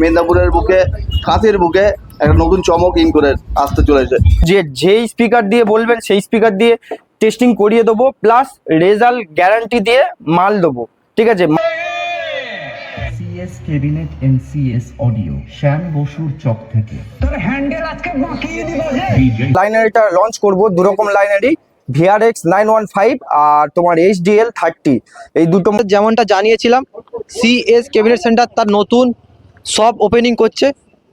মেদিনীপুরের বুকে কাঁথের বুকে একটা নতুন চমক করে আসতে চলেছে। যেই স্পিকার দিয়ে বলবেন সেই স্পিকার দিয়ে টেস্টিং করিয়ে দেবো, প্লাস রেজাল্ট গ্যারান্টি দিয়ে মাল দেবো। ঠিক আছে। CS cabinet and CS audio, Shyam বসুর চক থেকে। তোর হ্যান্ডেল আজকে বাকিয়ে দিব যে লাইনারিটা লঞ্চ করব, দুরকম লাইনারি, VRX 915 আর তোমার HDL 30। এই দুটো যেমনটা জানিয়েছিলাম, সিএস ক্যাবিনেট সেন্টার তার নতুন শপ ওপেনিং করছে।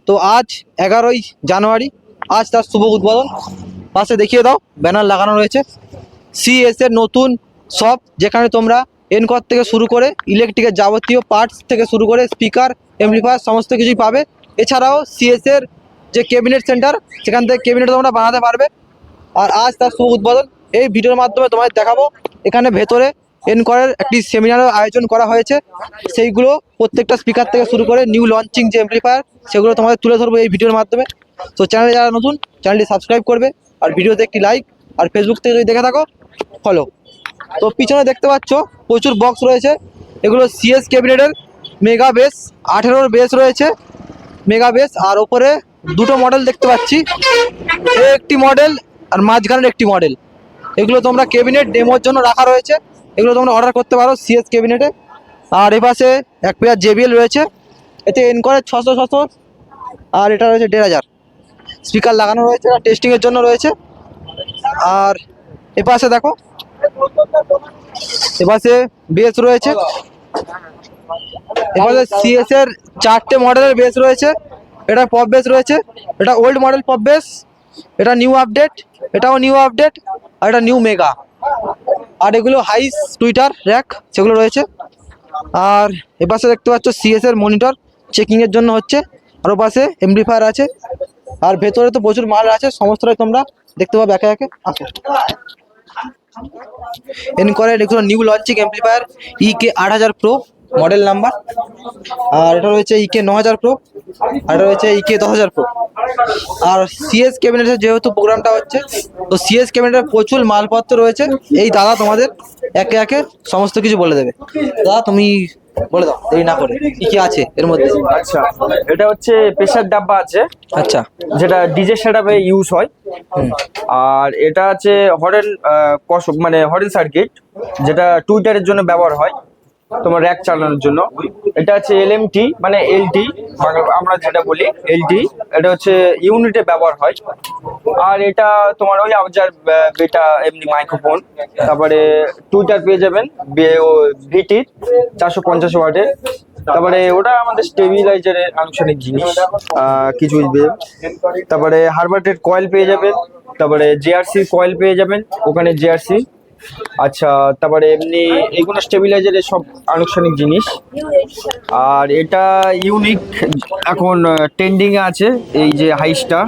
তো আজ 11ই জানুয়ারি, আজ তার শুভ উদ্বোধন। পাশে দেখিয়ে দাও, ব্যানার লাগানো রয়েছে। সিএস এর নতুন শপ, যেখানে তোমরা এনকর থেকে শুরু করে ইলেকট্রিকের যাবতীয় পার্টস থেকে শুরু করে স্পিকার, অ্যাম্পলিফায়ার সমস্ত কিছুই পাবে। এছাড়াও সিএস এর যে ক্যাবিনেট সেন্টার, সেখান থেকে ক্যাবিনেট তোমরা বানাতে পারবে। আর আজ তার শুভ উদ্বোধন। এই ভিডিওর মাধ্যমে তোমাদের দেখাবো। এখানে ভেতরে এনকরের একটি সেমিনারের আয়োজন করা হয়েছে। সেইগুলো প্রত্যেকটা স্পিকার থেকে শুরু করে নিউ লঞ্চিং যে অ্যাম্পলিফায়ার, সেগুলো তোমাদের তুলে ধরবো এই ভিডিওর মাধ্যমে। তো চ্যানেলে যারা নতুন, চ্যানেলটি সাবস্ক্রাইব করবে, আর ভিডিওতে একটি লাইক, আর ফেসবুক থেকে যদি দেখে থাকো ফলো। তো পিছনে দেখতে পাচ্ছ প্রচুর বক্স রয়েছে। এগুলো সিএস ক্যাবিনেটের মেগা বেস, 18 বেস রয়েছে মেগা বেস। আর ওপরে দুটো মডেল দেখতে পাচ্ছি, একটি মডেল আর মাঝখানের একটি মডেল। এগুলো তোমরা ক্যাবিনেট ডেমোর জন্য রাখা রয়েছে, এগুলো তোমরা অর্ডার করতে পারো সিএস ক্যাবিনেটে। আর এপাশে এক পেয়ার JBL রয়েছে, এতে এনকরের 600 আর এটা রয়েছে 1500 স্পিকার লাগানো রয়েছে, আর টেস্টিংয়ের জন্য রয়েছে। আর এপাশে দেখো, এপাশে বেস রয়েছে। এপাশে সিএস এর 4টে মডেলের বেস রয়েছে। এটা পপ বেস রয়েছে, এটা ওল্ড মডেল পপ বেস, এটা নিউ আপডেট, এটাও নিউ আপডেট, আর এটা নিউ মেগা। আর এগুলো হাইস টুইটার র্যাক, সেগুলো রয়েছে। আর এপাশে দেখতে পাচ্ছ সিএস এর মনিটর চেকিংয়ের জন্য হচ্ছে। আর ওপাশে অ্যাম্পলিফায়ার আছে। আর ভেতরে তো প্রচুর মাল আছে, সমস্তটাই তোমরা দেখতে পাবে একে একে। আসো। এনকরের এগুলো new launching amplifier EK 8000 pro model number. আর এটা রয়েছে EK 9000 প্রো, আর এটা রয়েছে EK 10000 প্রো। আর সিএস ক্যাবিনেটের যেহেতু প্রোগ্রামটা হচ্ছে, তো সিএস ক্যাবিনেটের প্রচুর মালপত্র রয়েছে। এই দাদা তোমাদের একে একে সমস্ত কিছু বলে দেবে। দাদা তুমি বলে দাও দেরি না করে, কি কি আছে এর মধ্যে। আচ্ছা, এটা হচ্ছে প্রেসার ডাব্বা আছে, আচ্ছা, যেটা ডিজে সেটআপে ইউজ হয়। আর এটা আছে হরেন মানে হরেন সার্কিট, যেটা টুইটারের জন্য ব্যবহার হয়, তোমার র্যাক চালানোর জন্য। এটা আছে LMT মানে LT, আমরা যেটা বলি LT, এটা হচ্ছে ইউনিটে ব্যবহার হয়। আর এটা তোমার ওই আবজার বেটা এমনি মাইক্রোফোন। তারপরে টুইটার পেয়ে যাবেন VT 450 ওয়াটের। তারপরে ওটা আমাদের স্টেবিলাইজারের আনুষ্ঠানিক জিনিস কিছু। তারপরে হারবার্টের কয়েল পেয়ে যাবেন, তারপরে JRC কয়েল পেয়ে যাবেন ওখানে JRC। আচ্ছা, তারপরে এমনি এইগুলো স্টেবিলাইজারের সব আনুষ্ঠানিক জিনিস। আর এটা ইউনিক, এখন ট্রেন্ডিং এ আছে এই যে হাইসটা।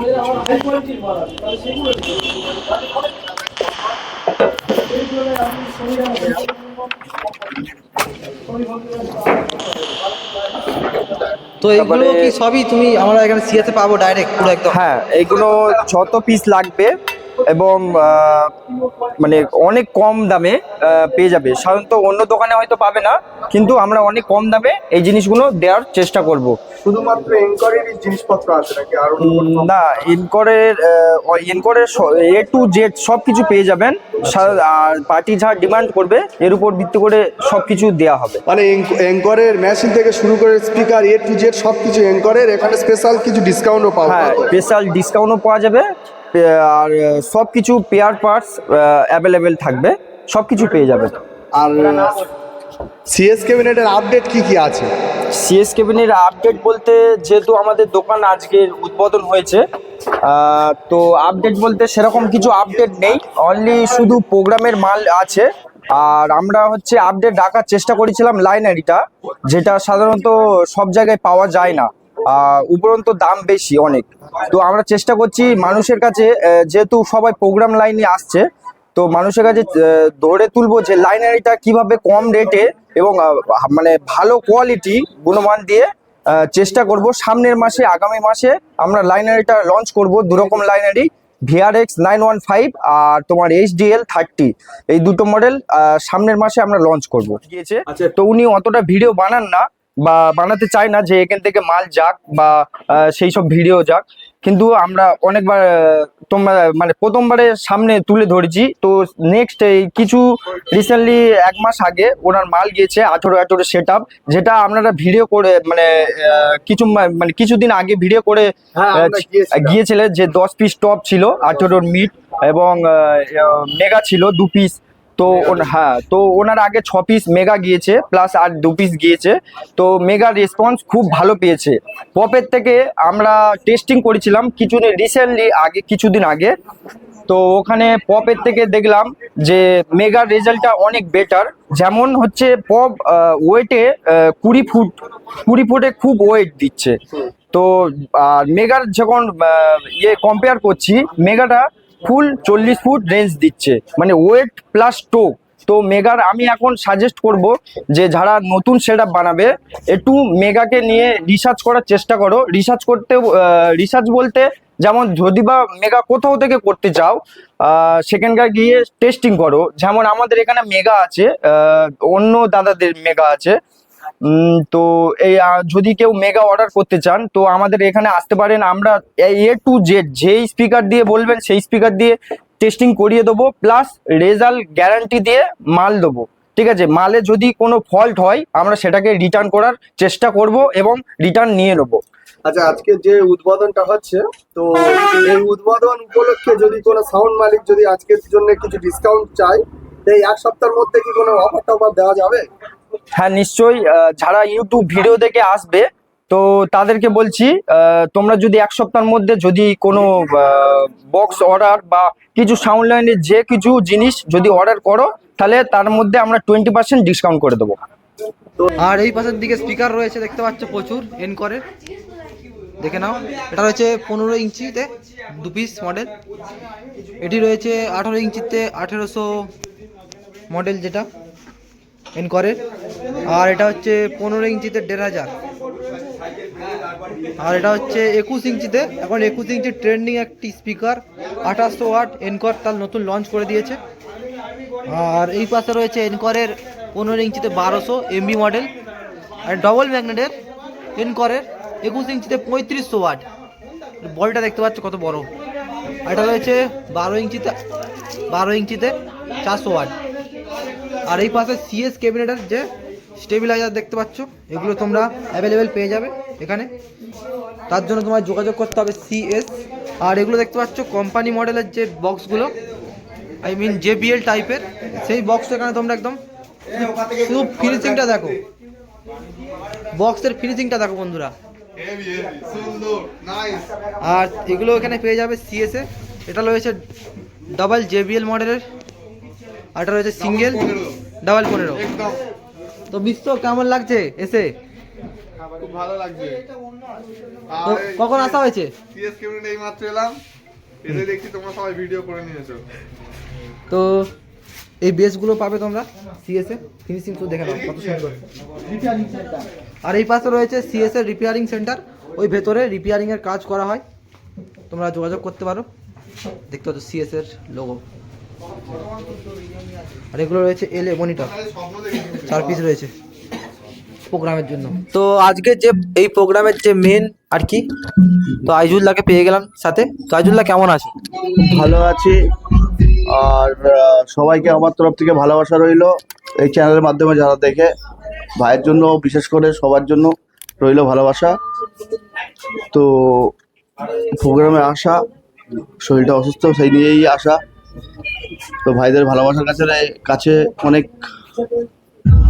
তো এইগুলো কি সবই তুমি আমরা এখানে সিএসে পাবো ডাইরেক্ট পুরো একদম? হ্যাঁ, এইগুলো যত পিস লাগবে এবং মানে অনেক কম দামে পেয়ে যাবে। সাধারণত অন্য দোকানে হয়তো পাবে না, কিন্তু আমরা অনেক কম দামে এই জিনিসগুলো দেওয়ার চেষ্টা করব। শুধুমাত্র এনকরের জিনিসপত্র আছে নাকি আরো? না, এনকরের A to Z সব কিছু পেয়ে যাবেন। আর পার্টি যা ডিমান্ড করবে এর উপর ভিত্তি করে সব কিছু দেওয়া হবে। মানে এনকরের মেশিন থেকে শুরু করে স্পিকার A to Z সবকিছু এনকরের। এখানে স্পেশাল কিছু ডিসকাউন্টও পাবো। হ্যাঁ, স্পেশাল ডিসকাউন্টও পাওয়া যাবে। আর সব কিছু পেয়ার পার্টস অ্যাভেলেবেল থাকবে, সব কিছু পেয়ে যাবে। আর সিএস ক্যাবিনেটের আপডেট কি কি আছে? সিএস ক্যাবিনেটের আপডেট বলতে, যেহেতু আমাদের দোকান আজকের উদ্বোধন হয়েছে, তো আপডেট বলতে সেরকম কিছু আপডেট নেই, অনলি শুধু প্রোগ্রামের মাল আছে। আর আমরা হচ্ছে আপডেট রাখার চেষ্টা করেছিলাম লাইনারিটা, যেটা সাধারণত সব জায়গায় পাওয়া যায় না, উপরন্ত দাম বেশি অনেক। তো আমরা চেষ্টা করছি মানুষের কাছে, যেহেতু সবাই প্রোগ্রাম লাইনে আসছে, তো মানুষের কাছে ধরে তুলবো যে লাইনারিটা কিভাবে কম রেটে এবং মানে ভালো কোয়ালিটি গুণমান দিয়ে চেষ্টা করব। সামনের মাসে, আগামী মাসে আমরা লাইনারিটা লঞ্চ করব, দুরকম লাইনারি, VRX 915 আর তোমার HDL 30, এই দুটো মডেল সামনের মাসে আমরা লঞ্চ করব। গিয়েছে, তো উনি অতটা ভিডিও বানান না, বা বানাতে চাই না যে এখান থেকে মাল যাক বা সেই সব ভিডিও যাক, কিন্তু আমরা অনেকবার তোমরা মানে প্রথমবারের সামনে তুলে ধরেছি। তো নেক্সট এই কিছু রিসেন্টলি 1 মাস আগে ওনার মাল গিয়েছে 18 সেট আপ, যেটা আপনারা ভিডিও করে মানে মানে কিছুদিন আগে ভিডিও করে হ্যাঁ, আমরা গিয়েছিলেন, যে 10 পিস টপ ছিল 18 মিট এবং মেগা ছিল 2 পিস। তো হ্যাঁ, তো ওনার আগে 6 পিস মেগা গিয়েছে প্লাস আর 2 পিস গিয়েছে। তো মেগা রেসপন্স খুব ভালো পেয়েছে। পপের থেকে আমরা টেস্টিং করেছিলাম কিছুদিন আগে। তো ওখানে পপের থেকে দেখলাম যে মেগার রেজাল্টটা অনেক বেটার। যেমন হচ্ছে পপ ওয়েটে 20 ফুটে খুব ওয়েট দিচ্ছে। তো মেগার যখন কম্পেয়ার করছি, মেগাটা ফুল 40 ফুট রেঞ্জ দিচ্ছে, মানে ওয়েট প্লাস টোক। তো মেগার আমি এখন সাজেস্ট করব যে যারা নতুন সেটআপ বানাবে একটু মেগাকে নিয়ে রিসার্চ করার চেষ্টা করো। রিসার্চ বলতে যেমন যদি বা মেগা কোথাও থেকে করতে চাও, সেখানকার গিয়ে টেস্টিং করো। যেমন আমাদের এখানে মেগা আছে, অন্য দাদাদের মেগা আছে। তো এই যদি কেউ মেগা অর্ডার করতে চান তো আমাদের এখানে আসতে পারেন। আমরা A to Z যেই স্পিকার দিয়ে বলবেন সেই স্পিকার দিয়ে টেস্টিং করিয়ে দেবো, প্লাস রেজাল্ট গ্যারান্টি দিয়ে মাল দেবো। ঠিক আছে, মালে যদি কোনো ফল্ট হয় আমরা সেটাকে রিটার্ন করার চেষ্টা করব এবং রিটার্ন নিয়ে নেবো। আচ্ছা, আজকে যে উদ্বোধনটা হচ্ছে, তো এই উদ্বোধন উপলক্ষে যদি কোনো সাউন্ড মালিক যদি আজকের জন্য কিছু ডিসকাউন্ট চায়, তো এই 1 সপ্তাহের মধ্যে কি কোনো অফার দেওয়া যাবে? হ্যাঁ নিশ্চয়ই, যারা ইউটিউব ভিডিও দেখে আসবে তো তাদেরকে বলছি, তোমরা যদি 1 সপ্তাহের মধ্যে যদি কোনো বক্স অর্ডার বা কিছু সাউন্ড লাইনের যে কিছু জিনিস যদি অর্ডার করো, তাহলে তার মধ্যে আমরা 20% ডিসকাউন্ট করে দেবো। আর এই পাশের দিকে স্পিকার রয়েছে দেখতে পাচ্ছ প্রচুর এনকরের, দেখে নাও। এটা রয়েছে 15 ইঞ্চিতে 2 পিস মডেল। এটি রয়েছে 18 ইঞ্চিতে 1800 মডেল যেটা এনকরের। আর এটা হচ্ছে 15 ইঞ্চিতে 1500। আর এটা হচ্ছে 21 ইঞ্চিতে, এখন 21 ইঞ্চি ট্রেন্ডিং একটি স্পিকার 2800 ওয়াট এনকর, তার নতুন লঞ্চ করে দিয়েছে। আর এই পাশে রয়েছে এনকরের 15 ইঞ্চিতে 1200 এমবি মডেল, আর ডবল ম্যাগনেটের এনকরের 21 ইঞ্চিতে 3500 ওয়াট। বলটা দেখতে পাচ্ছ কত বড়। আর এটা রয়েছে 12 ইঞ্চিতে 400 ওয়াট। আর এই পাশে সিএস ক্যাবিনেটের যে স্টেবিলাইজার দেখতে পাচ্ছ, এগুলো তোমরা অ্যাভেলেবেল পেয়ে যাবে এখানে। তার জন্য তোমার যোগাযোগ করতে হবে সিএস। আর এগুলো দেখতে পাচ্ছ কোম্পানি মডেলের যে বক্সগুলো, আই মিন JBL টাইপের, সেই বক্স এখানে তোমরা একদম শুধু ফিনিশিংটা দেখো, বক্সের ফিনিশিংটা দেখো বন্ধুরা। আর এগুলো এখানে পেয়ে যাবে সিএস এ। এটা রয়েছে ডাবল JBL মডেলের, আর এটা রয়েছে সিঙ্গেল ডাবল 15। তো বিশ্ব কেমন লাগছে এসে? খুব ভালো লাগছে। তো কখন আসা হয়েছে? সিএস ক্যাবিনেট এই মাত্র এলাম, এসে দেখছি তোমরা সবাই ভিডিও করে নিয়েছো। তো এই বেসগুলো পাবে তোমরা সিএস এ, ফিনিশিং তো দেখে নাও কত সুন্দর। আর এই পাশে রয়েছে সিএস এর রিপেয়ারিং সেন্টার, ওই ভেতরে রিপেয়ারিং এর কাজ করা হয়, তোমরা যোগাযোগ করতে পারো। দেখতে পাচ্ছ সিএস এর লোগো। আর এগুলো রয়েছে LA মনিটর, 4 পিস রয়েছে প্রোগ্রামের জন্য। তো আজকে যে এই প্রোগ্রামের যে মেন আর কি, তো আইজুল্লাহকে পেয়ে গেলাম সাথে। তো আইজুল্লাহ কেমন আছে? ভালো আছি। আর সবাইকে আমার তরফ থেকে ভালোবাসা রইলো। এই চ্যানেলের মাধ্যমে যারা দেখে, ভাইয়ের জন্য বিশেষ করে সবার জন্য রইলো ভালোবাসা। তো প্রোগ্রামে আসা, শরীরটা অসুস্থ সেই নিয়েই আসা। তো ভাইদের ভালোবাসার কাছে অনেক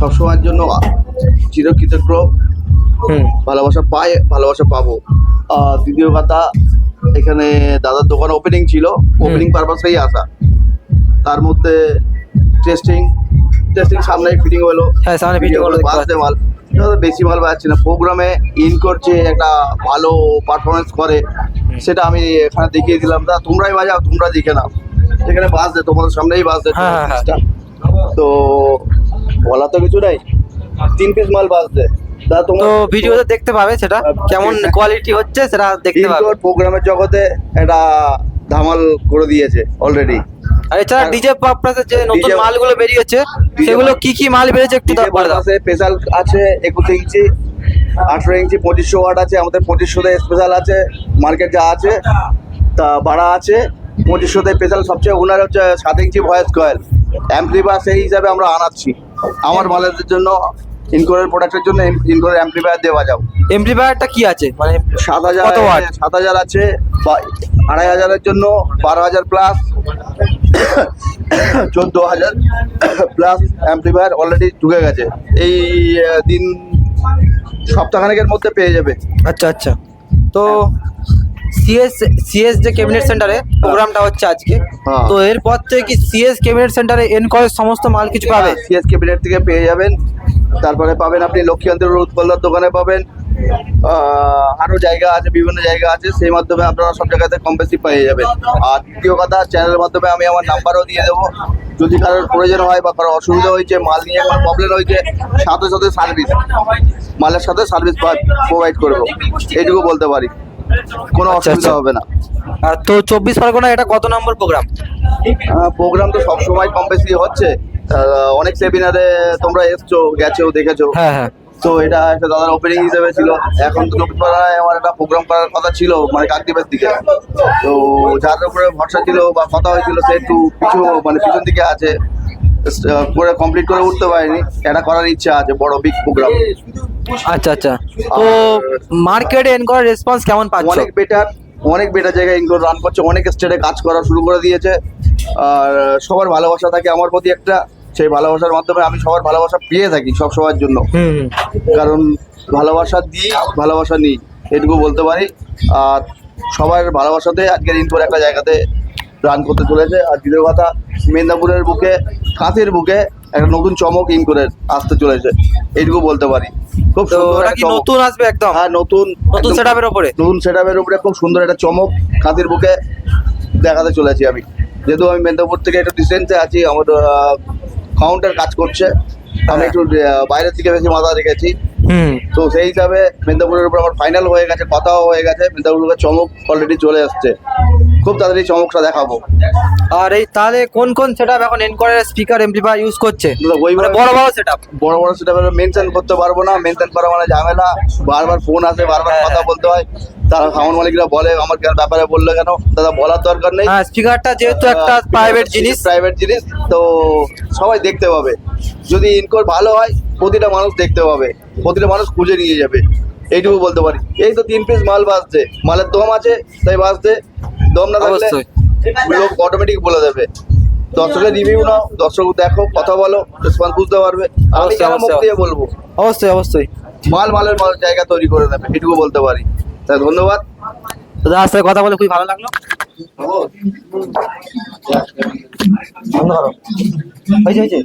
সবসময়ের জন্য চিরকৃতজ্ঞ। ভালোবাসা পাই, ভালোবাসা পাবো। আর দ্বিতীয় কথা, এখানে দাদার দোকান ওপেনিং ছিল, ওপেনিং পারপাসেই আসা। তার মধ্যে টেস্টিং সামনে ফিটিং হলো, হ্যাঁ সামনে ফিটিং হলো, বাজতে মাল বেশি মাল পাচ্ছি না। প্রোগ্রামে ইন করছে একটা ভালো পারফরমেন্স করে, সেটা আমি এখানে দেখিয়ে দিলাম। তা তোমরাই বাজাও, তোমরা দেখে নাও, এখানে বাজতে তোমাদের সামনেই বাজতে। তো বলা তো কিছু নাই, 3 পিস মাল বাজতে। তো ভিডিওতে দেখতে পাবে সেটা কেমন কোয়ালিটি হচ্ছে, সেটা দেখতে পাবে। প্রোগ্রামের জগতে এটা ধামাল করে দিয়েছে অলরেডি। আর এছাড়া ডিজে পারপাসে যে নতুন DJ মালগুলো বেরিয়েছে সেগুলো কি কি মাল বেরিয়েছে একটু বলে দাও। স্পেশাল আছে 21 ইঞ্চি, 18 ইঞ্চি, 2500 ওয়াট আছে, আমাদের 2500 স্পেশাল আছে, মার্কেট যা আছে তা বাড়া আছে। 2500 স্পেশাল সবচেয়ে ওনার হচ্ছে 7 ইঞ্চি ভয়েস কয়েল অ্যাম্পলিফায়ার, সেই হিসাবে আমরা আনাচ্ছি আমার মালের জন্য। ইনকোরের প্রোডাক্টের জন্য ইনকোরের অ্যাম্পলিফায়ার দেওয়া যাও। এমপ্লিফায়ারটা কি আছে মানে 7000 কত ওয়াট? 7000 আছে, 2500 জন্য 12000 প্লাস, 14000 প্লাস অ্যাম্পলিফায়ার অলরেডি ঢুকে গেছে। এই দিন সপ্তাহখানেকের মধ্যে পেয়ে যাবে। আচ্ছা আচ্ছা। তো সিএস যে ক্যাবিনেট সেন্টারে প্রোগ্রামটা হচ্ছে আজকে, হ্যাঁ। তো এরপর থেকে কি সিএস ক্যাবিনেট সেন্টারে এনকোরের সমস্ত মাল কিছু পাবে? সিএস ক্যাবিনেট থেকে পেয়ে যাবেন। তারপরে পাবেন আপনি লক্ষ্মীকান্তের উৎপল্লার দোকানে পাবেন। আরও জায়গা আছে, বিভিন্ন জায়গা আছে, সেই মাধ্যমে আপনারা সব জায়গাতে কম বেশি পেয়ে যাবেন। আর দ্বিতীয় কথা, চ্যানেলের মাধ্যমে আমি আমার নাম্বারও দিয়ে দেবো। যদি কারোর প্রয়োজন হয় বা কারোর অসুবিধা হয়েছে, মাল নিয়ে কোনো প্রবলেম হয়েছে, সাথে সাথে সার্ভিস, মালের সাথে সার্ভিস প্রোভাইড করবো, এইটুকু বলতে পারি। কোনো আচ্ছা, অসুবিধা আচ্ছা। হবে না। আর তো 24 পরগনা এটা কত নম্বর প্রোগ্রাম? প্রোগ্রাম তো সবসময় কম বেশি হচ্ছে। অনেক সেমিনারে তোমরা এসছো, গেছো, দেখেছো। হ্যাঁ হ্যাঁ। তো এটা একটা দাদার ওপেনিং হিসেবে ছিল। এখন তো চব্বিশপাড়ায় আমার একটা প্রোগ্রাম করার কথা ছিল, মানে কাকদ্বীপের দিকে। তো যার উপরে ভরসা ছিল বা কথা হয়েছিল, সে একটু পিছন দিকে আছে, করে কমপ্লিট করে উঠতে পারেনি। এটা করার ইচ্ছা আছে, বড় বিগ প্রোগ্রাম। আচ্ছা আচ্ছা। তো মার্কেটে এনকোরের রেসপন্স কেমন পাচ্ছ? অনেক বেটার জায়গায় ইনকোর রান করছে, অনেক স্টেটে কাজ করা শুরু করে দিয়েছে। আর সবার ভালোবাসা থাকে আমার প্রতি একটা, সেই ভালোবাসার মাধ্যমে আমি সবার ভালোবাসা পেয়ে থাকি সব সবার জন্য। হুম। কারণ ভালোবাসা দিই, ভালোবাসা নিই, এটুকু বলতে পারি। আর সবার ভালোবাসাতে আজকের ইনকোর একটা জায়গাতে রান করতে চলেছে। আর দ্বিতীয় কথা, মেদিনীপুরের বুকে, কাঁথির বুকে একটা নতুন চমক ইনকোরের আসতে চলেছে, এইটুকু বলতে পারি। খুব তো সুন্দর ওটা একটা কি চমক। নতুন আসবে একদম? হ্যাঁ, নতুন একদম সেটআপের উপরে? নতুন সেটআপের উপরে খুব সুন্দর একটা চমক কাঁথির বুকে দেখাতে চলেছি আমি। যেহেতু আমি মেদিনীপুর থেকে একটু ডিস্টেন্সে আছি, আমার কাউন্টার কাজ করছে, আমি একটু বাইরের দিকে বেশি মাথা রেখেছি। হুম। তো সেই হিসাবে মেদিনীপুরের উপর আমার ফাইনাল হয়ে গেছে, কথাও হয়ে গেছে। মেদিনীপুরের চমক অলরেডি চলে আসছে, খুব তাড়াতাড়ি চমকটা দেখাবো। আর এই তাহলে কোন কোন সেটআপ এখন এনকোরের স্পিকার এমপ্লিফায়ার ইউজ করছে? ওইভাবে মানে বড় বড় সেটআপ? বড় বড় সেটা মেনশন করতে পারবো না, মেনশন করা মানে ঝামেলা, বারবার ফোন আসে, বারবার হ্যাঁ। কথা বলতে হয়। তারা সাউন্ড মালিকরা বলে আমার ব্যাপারে বললো কেন, দাদা বলার দরকার নেই। হ্যাঁ, স্পিকারটা যেহেতু একটা প্রাইভেট জিনিস। তো সবাই দেখতে পাবে। যদি ইনকোর ভালো হয়, প্রতিটা মানুষ দেখতে পাবে, প্রতিটা মানুষ খুঁজে নিয়ে যাবে, এইটুকু বলতে পারি। এই তো 3 পিস মাল বাজছে, মালের দম আছে তাই বাজছে, দম না থাকলে অবশ্যই। লোক অটোমেটিক বলে দেবে। দর্শকের রিভিউ নাও, দর্শক দেখো, কথা বলো, রেসপন্স বুঝতে পারবে। আমি অবশ্যই, কেন মুখ অবশ্যই। দিয়ে বলবো? অবশ্যই অবশ্যই। মালের জায়গা তৈরি করে নেবে, এটুকু বলতে পারি। তাই ধন্যবাদ। তো দাদার সাথে কথা বলে খুবই ভালো লাগলো। বন্ধ করো। হয়েছে হয়েছে।